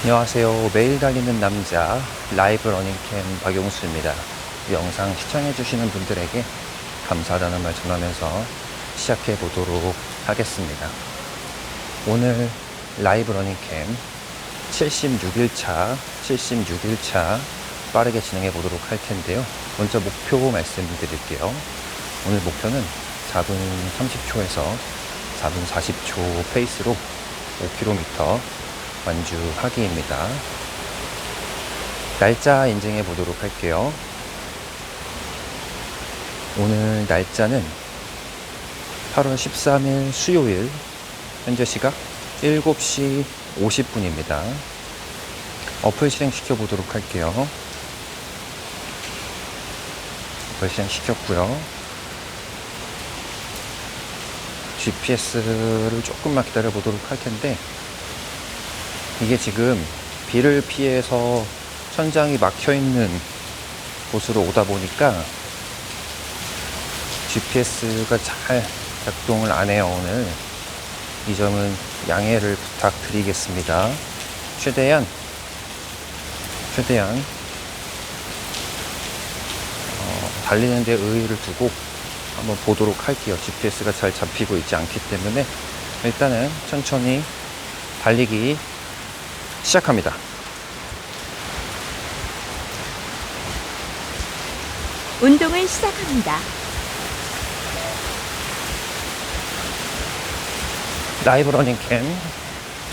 안녕하세요. 매일 달리는 남자 라이브 러닝캠 박용수입니다. 영상 시청해주시는 분들에게 감사하다는 말 전하면서 시작해 보도록 하겠습니다. 오늘 라이브 러닝캠 76일차 빠르게 진행해 보도록 할 텐데요. 먼저 목표 말씀드릴게요. 오늘 목표는 4분 30초에서 4분 40초 페이스로 5km 완주하기입니다. 날짜 인증해 보도록 할게요. 오늘 날짜는 8월 13일 수요일, 현재 시각 7시 50분입니다. 어플 실행시켜 보도록 할게요. 어플 실행시켰고요. GPS를 조금만 기다려 보도록 할 텐데, 이게 지금 비를 피해서 천장이 막혀 있는 곳으로 오다 보니까 GPS가 잘 작동을 안 해요. 오늘 이 점은 양해를 부탁드리겠습니다. 최대한 달리는 데 의의를 두고 한번 보도록 할게요. GPS가 잘 잡히고 있지 않기 때문에 일단은 천천히 달리기 시작합니다. 운동을 시작합니다. 라이브 러닝캠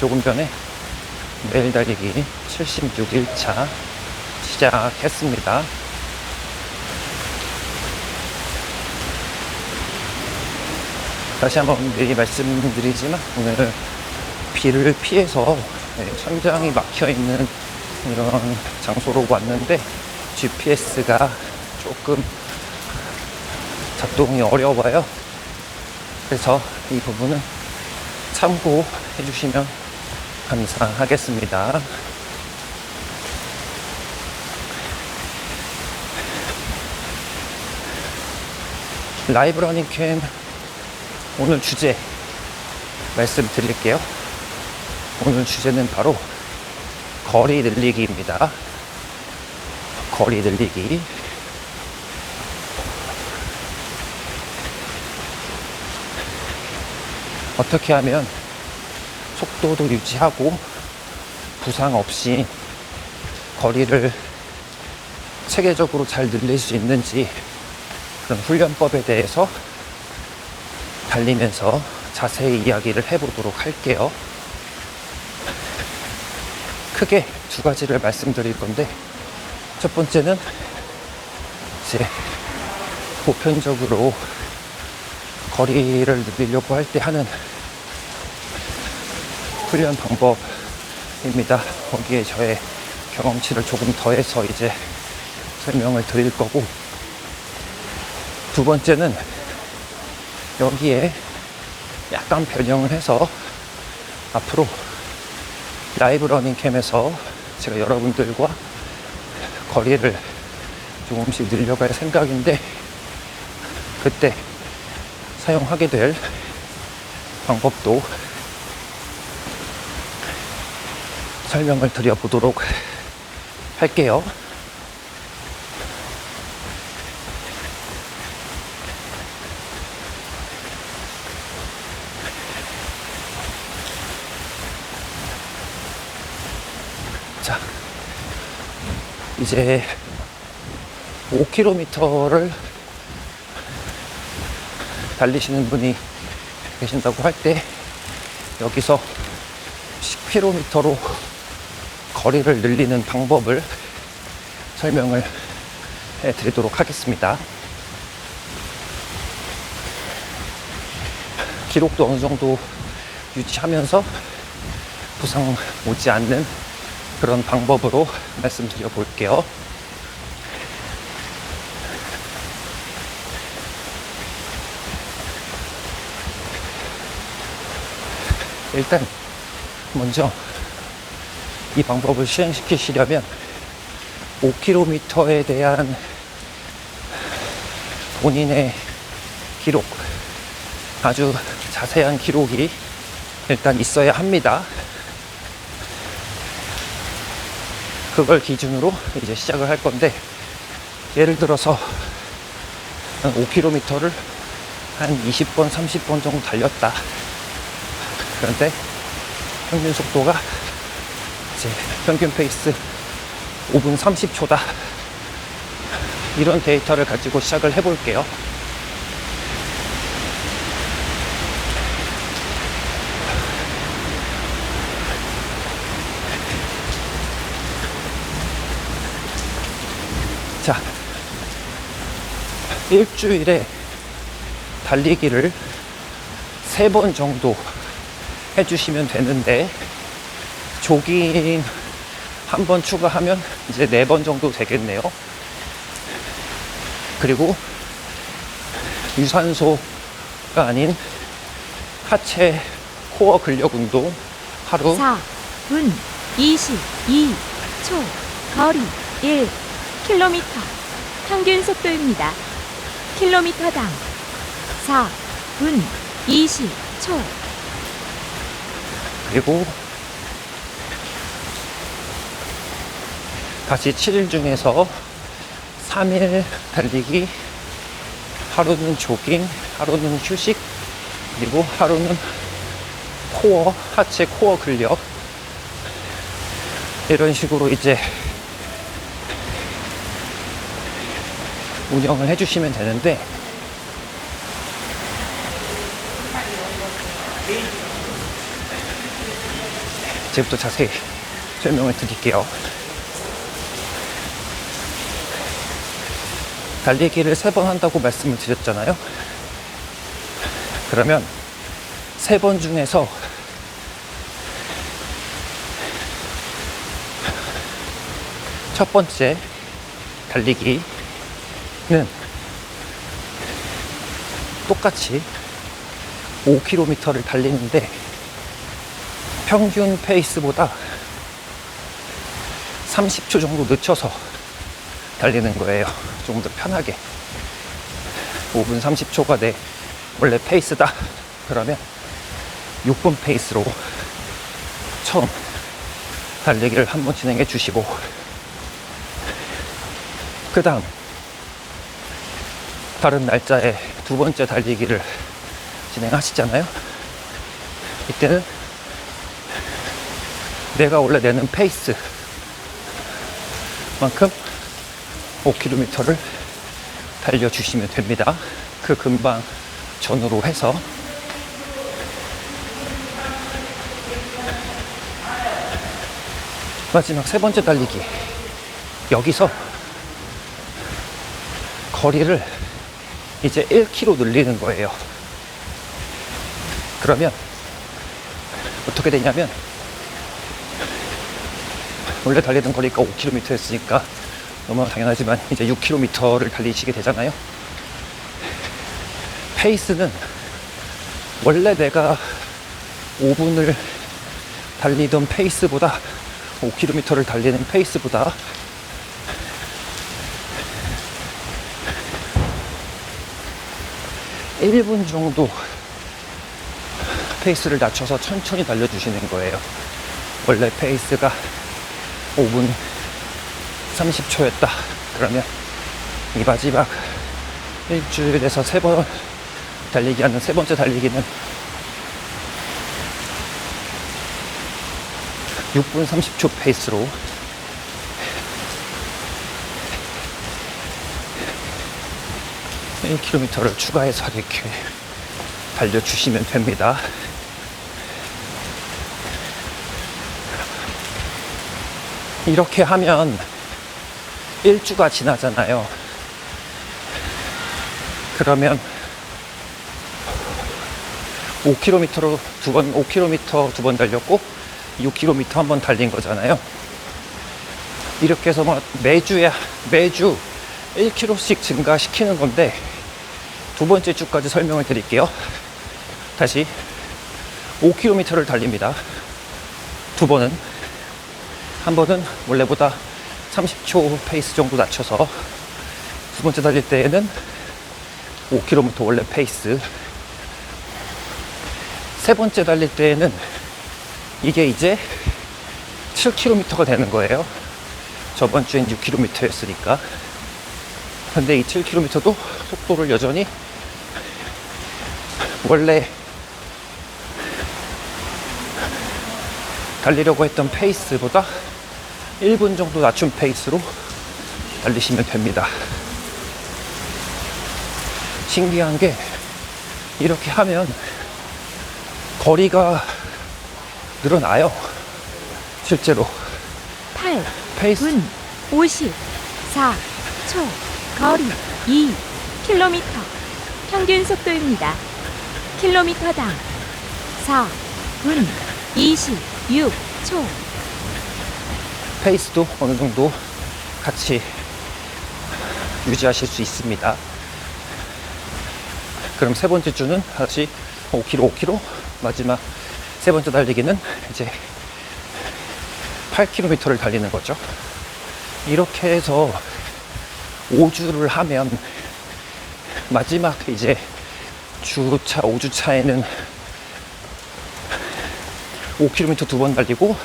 조금 전에 매일 달리기 76일차 시작했습니다. 다시 한번 미리 말씀드리지만 오늘 비를 피해서 천장이 막혀 있는 이런 장소로 왔는데 GPS가 조금 작동이 어려워요. 그래서 이 부분은 참고해 주시면 감사하겠습니다. 라이브 러닝캠 오늘 주제 말씀드릴게요. 오늘 주제는 바로 거리 늘리기입니다. 거리 늘리기. 어떻게 하면 속도도 유지하고 부상 없이 거리를 체계적으로 잘 늘릴 수 있는지, 그런 훈련법에 대해서 달리면서 자세히 이야기를 해보도록 할게요. 크게 두 가지를 말씀드릴 건데, 첫 번째는 이제 보편적으로 거리를 늘리려고 할 때 하는 훈련 방법입니다. 거기에 저의 경험치를 조금 더해서 이제 설명을 드릴 거고, 두 번째는 여기에 약간 변형을 해서 앞으로 라이브 러닝캠에서 제가 여러분들과 거리를 조금씩 늘려갈 생각인데, 그때 사용하게 될 방법도 설명을 드려보도록 할게요. 자, 이제 5km를 달리시는 분이 계신다고 할 때 여기서 10km로 거리를 늘리는 방법을 설명을 해드리도록 하겠습니다. 기록도 어느 정도 유지하면서 부상 오지 않는 그런 방법으로 말씀드려 볼게요. 일단 먼저 이 방법을 시행시키시려면 5km에 대한 본인의 기록, 아주 자세한 기록이 일단 있어야 합니다. 그걸 기준으로 이제 시작을 할 건데, 예를 들어서 한 5km를 한 20번, 30번 정도 달렸다. 그런데 평균 속도가 이제 평균 페이스 5분 30초다. 이런 데이터를 가지고 시작을 해볼게요. 자, 일주일에 달리기를 3번 정도 해주시면 되는데, 조깅 한 번 추가하면 이제 4번 정도 되겠네요. 그리고 유산소가 아닌 하체 코어 근력 운동 하루 4분 22초. 거리 1km. 평균 속도입니다. 킬로미터당 4분 20초. 그리고 다시 7일 중에서 3일 달리기, 하루는 조깅, 하루는 휴식, 그리고 하루는 코어, 하체 코어 근력, 이런 식으로 이제 운영을 해주시면 되는데, 이제부터 자세히 설명을 드릴게요. 달리기를 3번 한다고 말씀을 드렸잖아요. 그러면 3번 중에서 첫 번째 달리기는 똑같이 5km를 달리는데 평균 페이스보다 30초 정도 늦춰서 달리는 거예요. 조금 더 편하게. 5분 30초가 내 원래 페이스다. 그러면 6분 페이스로 처음 달리기를 한번 진행해 주시고, 그 다음 다른 날짜에 두 번째 달리기를 진행하시잖아요. 이때는 내가 원래 내는 페이스 만큼 5km를 달려주시면 됩니다. 그 근방 전후로 해서. 마지막 3번째 달리기. 여기서 거리를 이제 1km 늘리는 거예요. 그러면 어떻게 되냐면, 원래 달리던 거리가 5km였으니까 너무 당연하지만 이제 6km를 달리시게 되잖아요. 페이스는 원래 내가 5분을 달리던 페이스보다, 5km를 달리는 페이스보다 1분 정도 페이스를 낮춰서 천천히 달려주시는 거예요. 원래 페이스가 5분 30초였다. 그러면 이 마지막 일주일에서 3번 달리기 하는 3번째 달리기는 6분 30초 페이스로 (1km를) 추가해서 이렇게 달려주시면 됩니다. 이렇게 하면 1주가 지나잖아요. 그러면 5km로 5km 두 번 달렸고 6km 한 번 달린 거잖아요. 이렇게 해서 매주 1km씩 증가시키는 건데, 두 번째 주까지 설명을 드릴게요. 다시 5km를 달립니다. 두 번은, 한 번은 원래보다 30초 페이스 정도 낮춰서, 두 번째 달릴 때에는 5km 원래 페이스, 세 번째 달릴 때에는 이게 이제 7km가 되는 거예요. 저번 주엔 6km였으니까. 근데 이 7km도 속도를 여전히 원래 달리려고 했던 페이스보다 1분 정도 낮춘 페이스로 달리시면 됩니다. 신기한 게 이렇게 하면 거리가 늘어나요. 실제로 8 페이스 분 54초 거리 2km 평균 속도입니다. 킬로미터당 4분 26초. 페이스도 어느 정도 같이 유지하실 수 있습니다. 그럼 세 번째 주는 다시 5km, 마지막 세 번째 달리기는 이제 8km를 달리는 거죠. 이렇게 해서 5주를 하면 마지막 이제 주차, 5주차에는 5km 두 번 달리고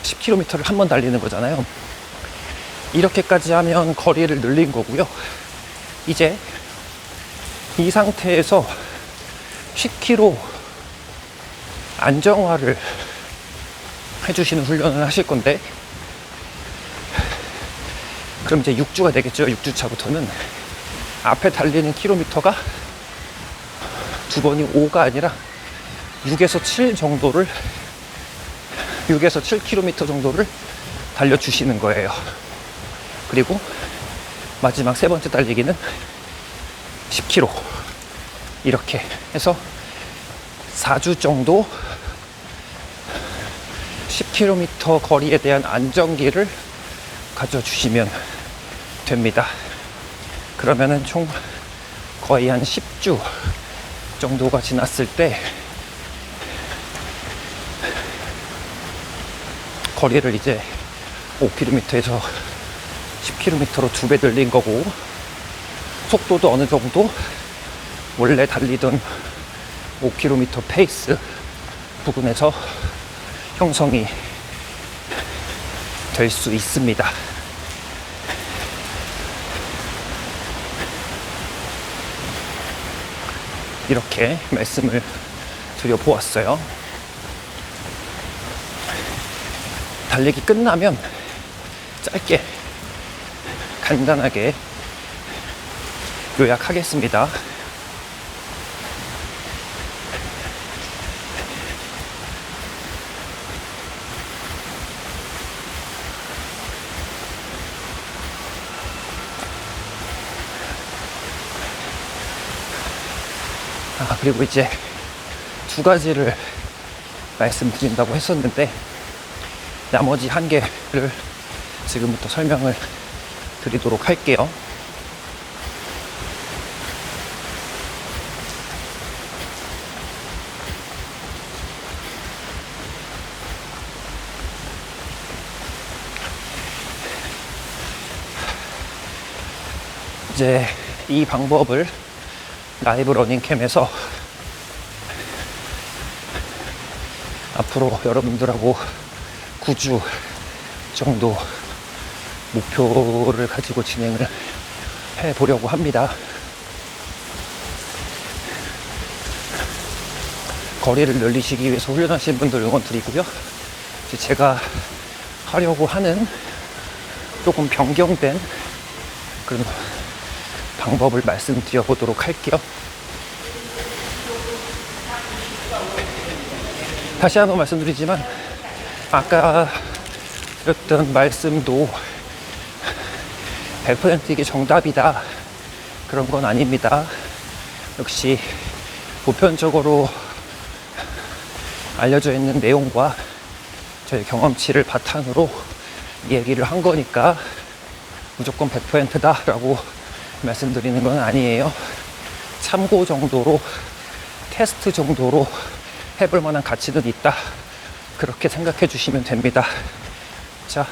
10km를 한 번 달리는 거잖아요. 이렇게까지 하면 거리를 늘린 거고요. 이제 이 상태에서 10km 안정화를 해주시는 훈련을 하실 건데, 그럼 이제 6주가 되겠죠. 6주차부터는 앞에 달리는 킬로미터가 두 번이 5가 아니라 6에서 7 정도를 6에서 7km 정도를 달려주시는 거예요. 그리고 마지막 세 번째 달리기는 10km 이렇게 해서 4주 정도 10km 거리에 대한 안정기를 가져주시면 됩니다. 그러면은 총 거의 한 10주 정도가 지났을 때 거리를 이제 5km에서 10km로 2배 늘린 거고, 속도도 어느 정도 원래 달리던 5km 페이스 부근에서 형성이 될 수 있습니다. 이렇게 말씀을 드려보았어요. 달리기 끝나면 짧게 간단하게 요약하겠습니다. 그리고 이제 두 가지를 말씀드린다고 했었는데, 나머지 한 개를 지금부터 설명을 드리도록 할게요. 이제 이 방법을 라이브 러닝캠에서 앞으로 여러분들하고 9주 정도 목표를 가지고 진행을 해보려고 합니다. 거리를 늘리시기 위해서 훈련하시는 분들 응원 드리고요. 제가 하려고 하는 조금 변경된 그런 방법을 말씀드려 보도록 할게요. 다시 한번 말씀드리지만 아까 드렸던 말씀도 100% 이게 정답이다 그런 건 아닙니다. 역시 보편적으로 알려져 있는 내용과 저희 경험치를 바탕으로 얘기를 한 거니까 무조건 100%다 라고 말씀드리는 건 아니에요. 참고 정도로, 테스트 정도로 해볼 만한 가치는 있다, 그렇게 생각해 주시면 됩니다. 자,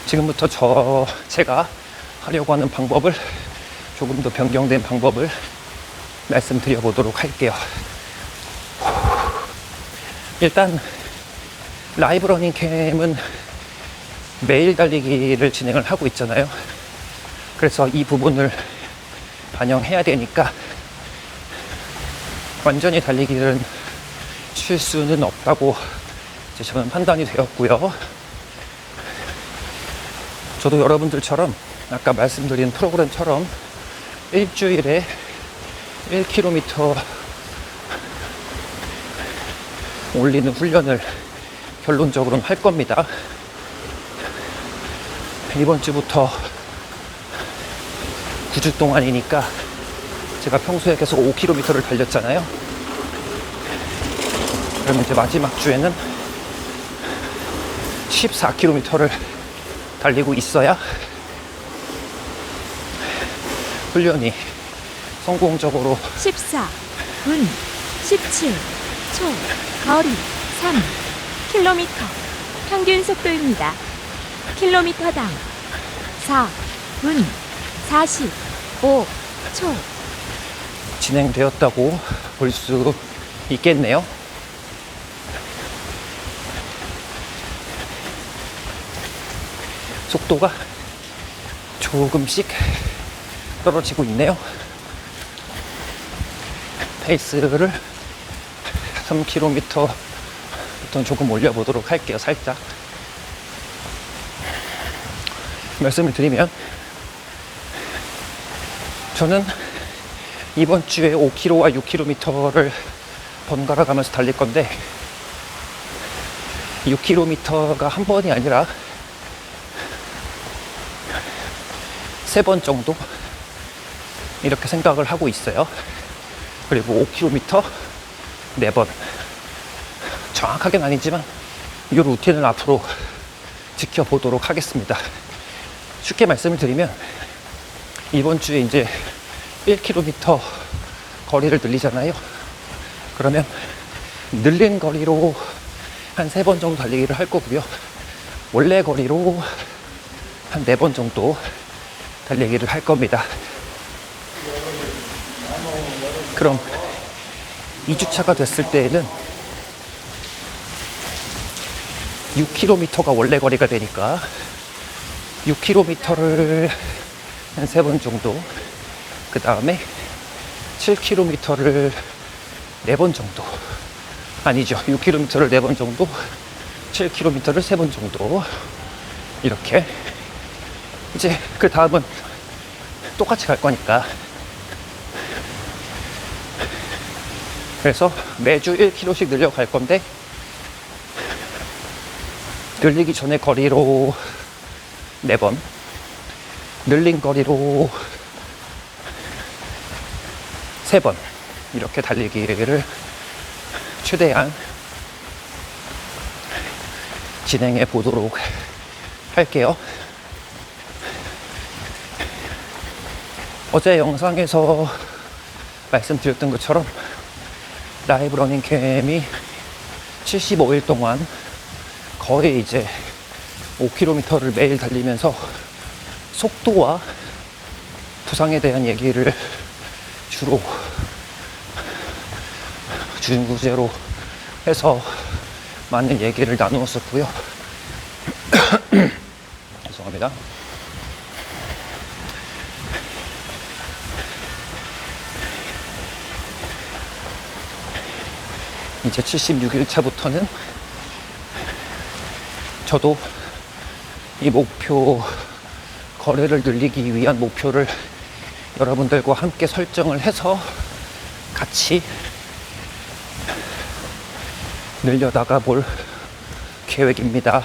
지금부터 제가 하려고 하는 방법을, 조금 더 변경된 방법을 말씀드려 보도록 할게요. 일단 라이브 러닝 캠은 매일 달리기를 진행을 하고 있잖아요. 그래서 이 부분을 반영해야 되니까 완전히 달리기를 쉴 수는 없다고 이제 저는 판단이 되었고요. 저도 여러분들처럼 아까 말씀드린 프로그램처럼 일주일에 1km 올리는 훈련을 결론적으로는 할 겁니다. 이번 주부터 9주 동안이니까 제가 평소에 계속 5km를 달렸잖아요. 그러면 이제 마지막 주에는 14km를 달리고 있어야 훈련이 성공적으로 14분 17초 거리 3km 평균 속도입니다. 킬로미터당 4분 45초 진행되었다고 볼 수 있겠네요. 속도가 조금씩 떨어지고 있네요. 페이스를 3km부터 조금 올려보도록 할게요. 살짝 말씀을 드리면 저는 이번 주에 5km와 6km를 번갈아 가면서 달릴 건데 6km가 한 번이 아니라 3번 정도 이렇게 생각을 하고 있어요. 그리고 5km 4번 정확하게는 아니지만 이 루틴을 앞으로 지켜보도록 하겠습니다. 쉽게 말씀을 드리면 이번 주에 이제 1km 거리를 늘리잖아요. 그러면 늘린 거리로 한 3번 정도 달리기를 할 거고요. 원래 거리로 한 4번 정도 달리기를 할 겁니다. 그럼 2주차가 됐을 때에는 6km가 원래 거리가 되니까 6km를 한 3번 정도, 그 다음에 7km를 4번 정도, 아니죠, 6km를 4번 정도, 7km를 3번 정도, 이렇게 이제 그 다음은 똑같이 갈 거니까. 그래서 매주 1km씩 늘려갈 건데 늘리기 전에 거리로 4번, 늘린 거리로 3번 이렇게 달리기를 최대한 진행해 보도록 할게요. 어제 영상에서 말씀드렸던 것처럼 라이브 러닝 캠이 75일 동안 거의 이제 5km를 매일 달리면서 속도와 부상에 대한 얘기를 주로 주제로 해서 많은 얘기를 나누었었고요. 죄송합니다. 이제 76일 차부터는 저도 이 목표, 거리를 늘리기 위한 목표를 여러분들과 함께 설정을 해서 같이 늘려나가 볼 계획입니다.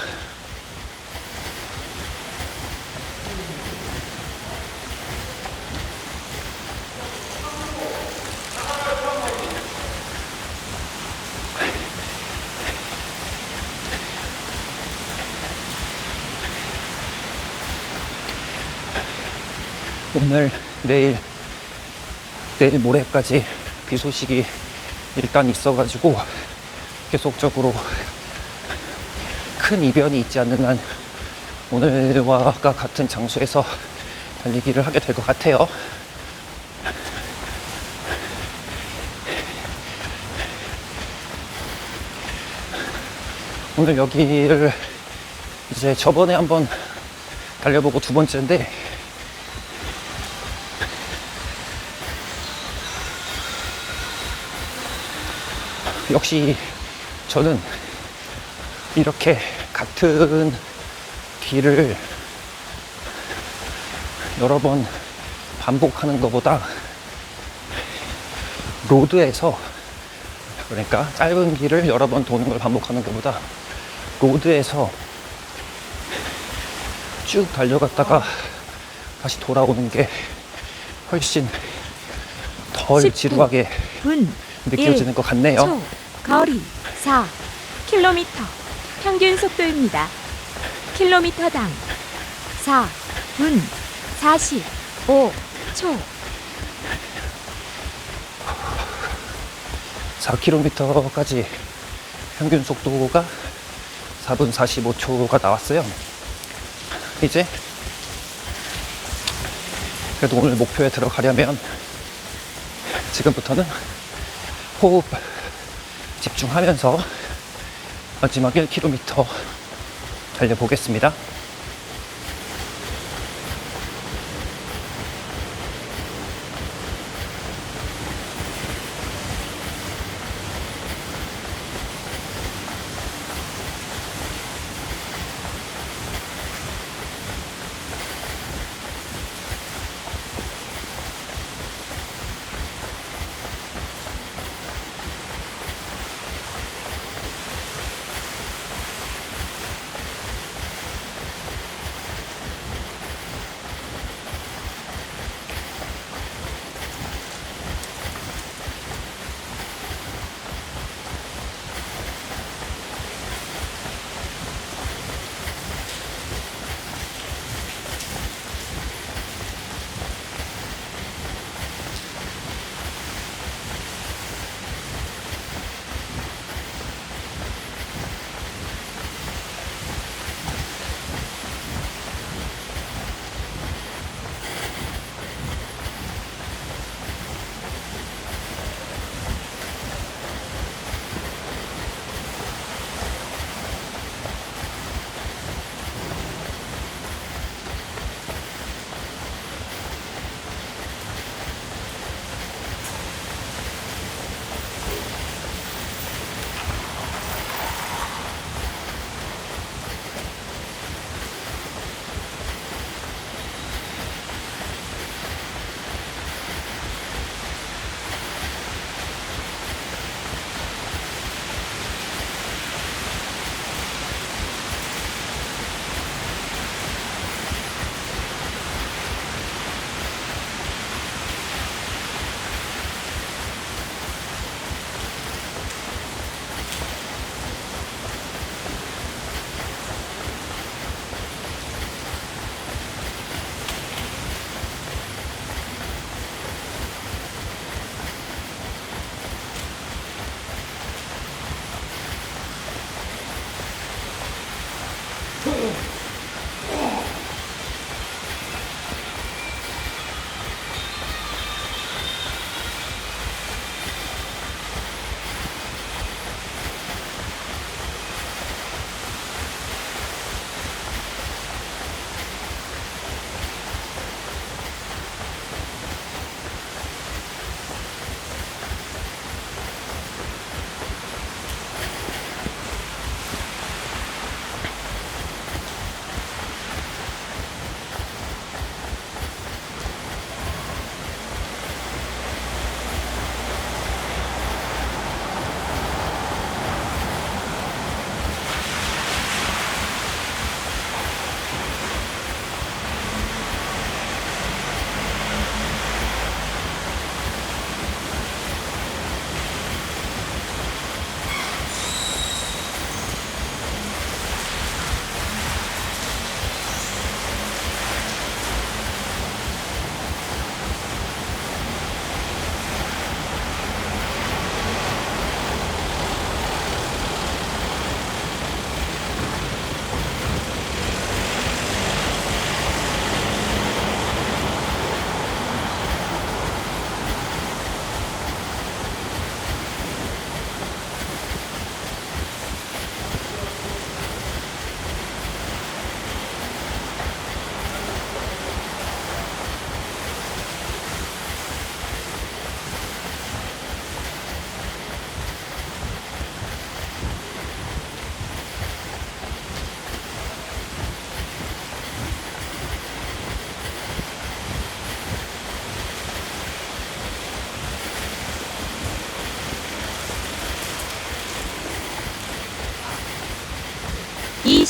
오늘, 내일 모레까지 비 소식이 일단 있어가지고 계속적으로 큰 이변이 있지 않는 한 오늘과 같은 장소에서 달리기를 하게 될 것 같아요. 오늘 여기를 이제 저번에 한번 달려보고 두 번째인데, 역시 저는 이렇게 같은 길을 여러 번 반복하는 것보다 로드에서, 그러니까 짧은 길을 여러 번 도는 걸 반복하는 것보다 로드에서 쭉 달려갔다가 다시 돌아오는 게 훨씬 덜 10분, 지루하게 분, 느껴지는 것 같네요. 초, 거리 4km 평균 속도입니다. 킬로미터당 4분 45초. 4km까지 평균 속도가 4분 45초가 나왔어요. 이제 그래도 오늘 목표에 들어가려면 지금부터는 호흡 집중하면서 마지막 1km 달려보겠습니다.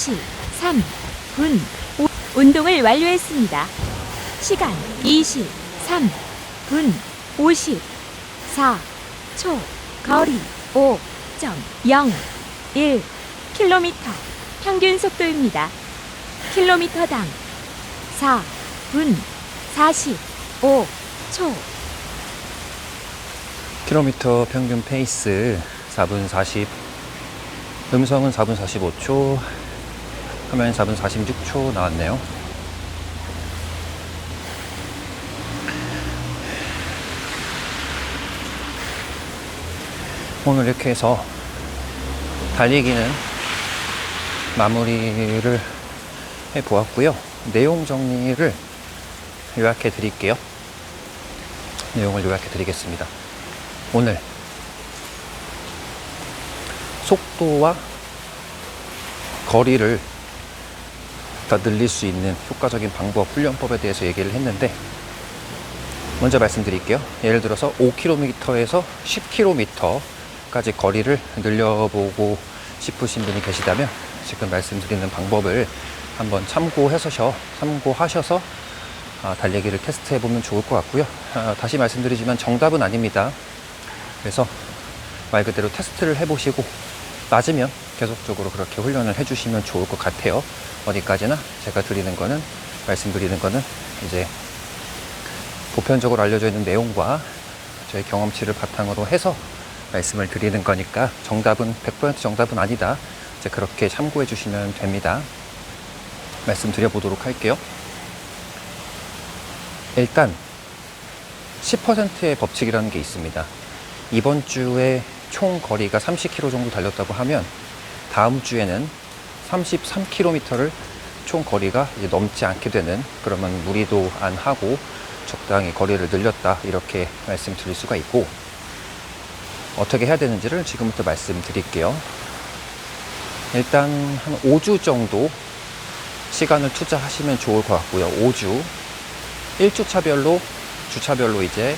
23분. 운동을 완료했습니다. 시간 23분 54초. 거리 5.01 킬로미터. 평균 속도입니다. 킬로미터당 4분 45초. 킬로미터 평균 페이스 4분 40, 음성은 4분 45초, 화면 4분 46초 나왔네요. 오늘 이렇게 해서 달리기는 마무리를 해 보았고요. 내용 정리를 요약해 드릴게요. 내용을 요약해 드리겠습니다. 오늘 속도와 거리를 더 늘릴 수 있는 효과적인 방법, 훈련법에 대해서 얘기를 했는데, 먼저 말씀드릴게요. 예를 들어서 5km에서 10km까지 거리를 늘려보고 싶으신 분이 계시다면 지금 말씀드리는 방법을 한번 참고하셔서 달리기를 테스트해 보면 좋을 것 같고요. 다시 말씀드리지만 정답은 아닙니다. 그래서 말 그대로 테스트를 해보시고 맞으면 계속적으로 그렇게 훈련을 해주시면 좋을 것 같아요. 어디까지나 제가 말씀드리는 거는 이제 보편적으로 알려져 있는 내용과 저의 경험치를 바탕으로 해서 말씀을 드리는 거니까 정답은 100% 정답은 아니다. 이제 그렇게 참고해 주시면 됩니다. 말씀드려 보도록 할게요. 일단 10%의 법칙이라는 게 있습니다. 이번 주에 총 거리가 30km 정도 달렸다고 하면 다음 주에는 33km를 총 거리가 이제 넘지 않게 되는, 그러면 무리도 안 하고 적당히 거리를 늘렸다, 이렇게 말씀드릴 수가 있고, 어떻게 해야 되는지를 지금부터 말씀드릴게요. 일단 한 5주 정도 시간을 투자하시면 좋을 것 같고요. 5주 1주차별로 주차별로 이제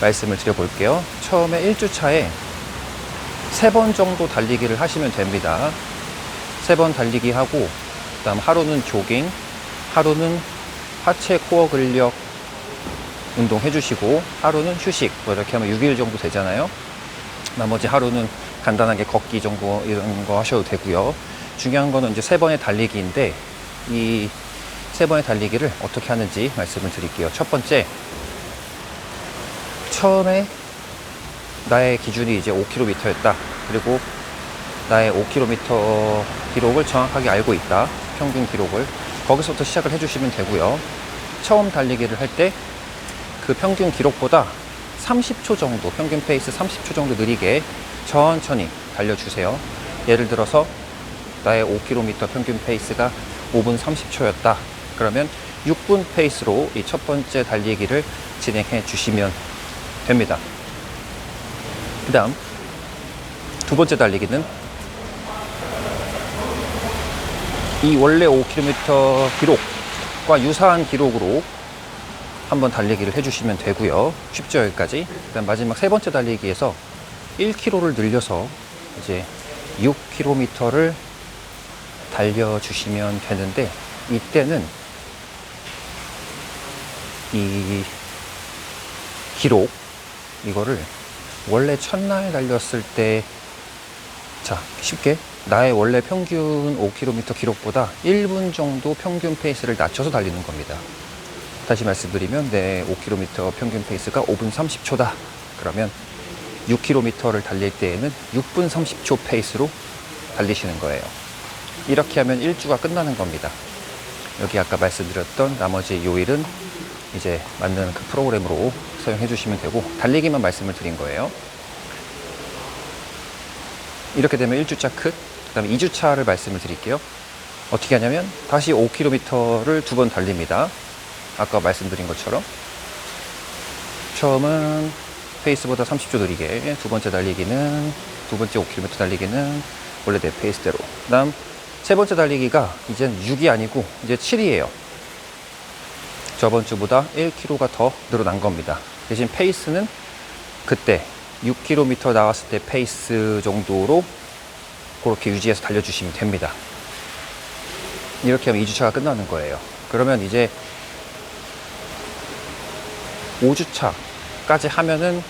말씀을 드려볼게요. 처음에 1주차에 3번 정도 달리기를 하시면 됩니다. 3번 달리기 하고, 그 다음 하루는 조깅, 하루는 하체 코어 근력 운동 해주시고, 하루는 휴식, 뭐 이렇게 하면 6일 정도 되잖아요. 나머지 하루는 간단하게 걷기 정도 이런 거 하셔도 되고요. 중요한 거는 이제 3번의 달리기인데, 이 3번의 달리기를 어떻게 하는지 말씀을 드릴게요. 첫 번째, 처음에 나의 기준이 이제 5km였다. 그리고 나의 5km 기록을 정확하게 알고 있다. 평균 기록을. 거기서부터 시작을 해주시면 되고요. 처음 달리기를 할 때 그 평균 기록보다 30초 정도, 평균 페이스 30초 정도 느리게 천천히 달려주세요. 예를 들어서 나의 5km 평균 페이스가 5분 30초였다. 그러면 6분 페이스로 이 첫 번째 달리기를 진행해 주시면 됩니다. 그 다음 두 번째 달리기는 이 원래 5km 기록과 유사한 기록으로 한번 달리기를 해주시면 되고요. 쉽죠, 여기까지. 그다음 마지막 세 번째 달리기에서 1km를 늘려서 이제 6km를 달려주시면 되는데, 이때는 이 기록, 이거를 원래 첫날 달렸을 때, 자, 쉽게 나의 원래 평균 5km 기록보다 1분 정도 평균 페이스를 낮춰서 달리는 겁니다. 다시 말씀드리면 내 5km 평균 페이스가 5분 30초다. 그러면 6km를 달릴 때에는 6분 30초 페이스로 달리시는 거예요. 이렇게 하면 1주가 끝나는 겁니다. 여기 아까 말씀드렸던 나머지 요일은 이제 맞는 그 프로그램으로 사용해 주시면 되고, 달리기만 말씀을 드린 거예요. 이렇게 되면 1주차 끝. 그 다음에 2주차를 말씀을 드릴게요. 어떻게 하냐면 다시 5km를 2번 달립니다. 아까 말씀드린 것처럼 처음은 페이스보다 30초 느리게, 두 번째 5km 달리기는 원래 내 페이스대로, 그 다음 세 번째 달리기가 이젠 6이 아니고 이제 7이에요. 저번 주보다 1km가 더 늘어난 겁니다. 대신 페이스는 그때 6km 나왔을 때 페이스 정도로 그렇게 유지해서 달려주시면 됩니다. 이렇게 하면 2주차가 끝나는 거예요. 그러면 이제 5주차까지 하면은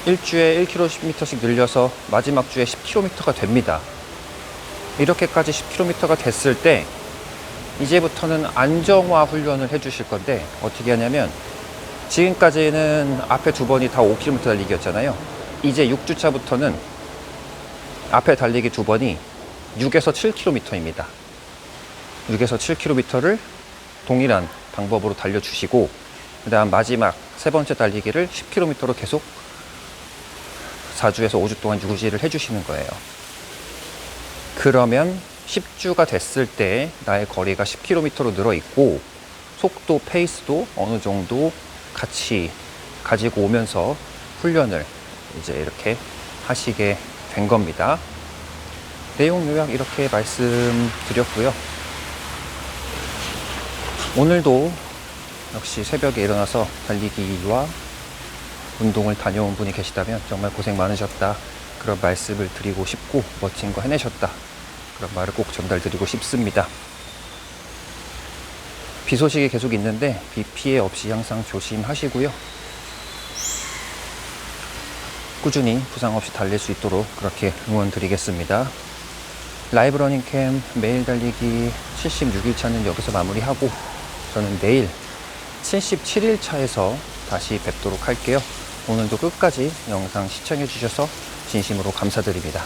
1주에 1km씩 늘려서 마지막 주에 10km가 됩니다. 이렇게까지 10km가 됐을 때 이제부터는 안정화 훈련을 해 주실 건데, 어떻게 하냐면 지금까지는 앞에 두 번이 다 5km 달리기였잖아요. 이제 6주차부터는 앞에 달리기 두 번이 6에서 7km입니다. 6에서 7km를 동일한 방법으로 달려주시고, 그 다음 마지막 세 번째 달리기를 10km로 계속 4주에서 5주 동안 유지를 해주시는 거예요. 그러면 10주가 됐을 때 나의 거리가 10km로 늘어 있고, 속도, 페이스도 어느 정도 같이 가지고 오면서 훈련을 이제 이렇게 하시게 된 겁니다. 내용 요약 이렇게 말씀드렸고요. 오늘도 역시 새벽에 일어나서 달리기와 운동을 다녀온 분이 계시다면 정말 고생 많으셨다, 그런 말씀을 드리고 싶고, 멋진 거 해내셨다, 그런 말을 꼭 전달드리고 싶습니다. 비 소식이 계속 있는데 비 피해 없이 항상 조심하시고요. 꾸준히 부상 없이 달릴 수 있도록 그렇게 응원드리겠습니다. 라이브 러닝캠 매일 달리기 76일차는 여기서 마무리하고, 저는 내일 77일차에서 다시 뵙도록 할게요. 오늘도 끝까지 영상 시청해 주셔서 진심으로 감사드립니다.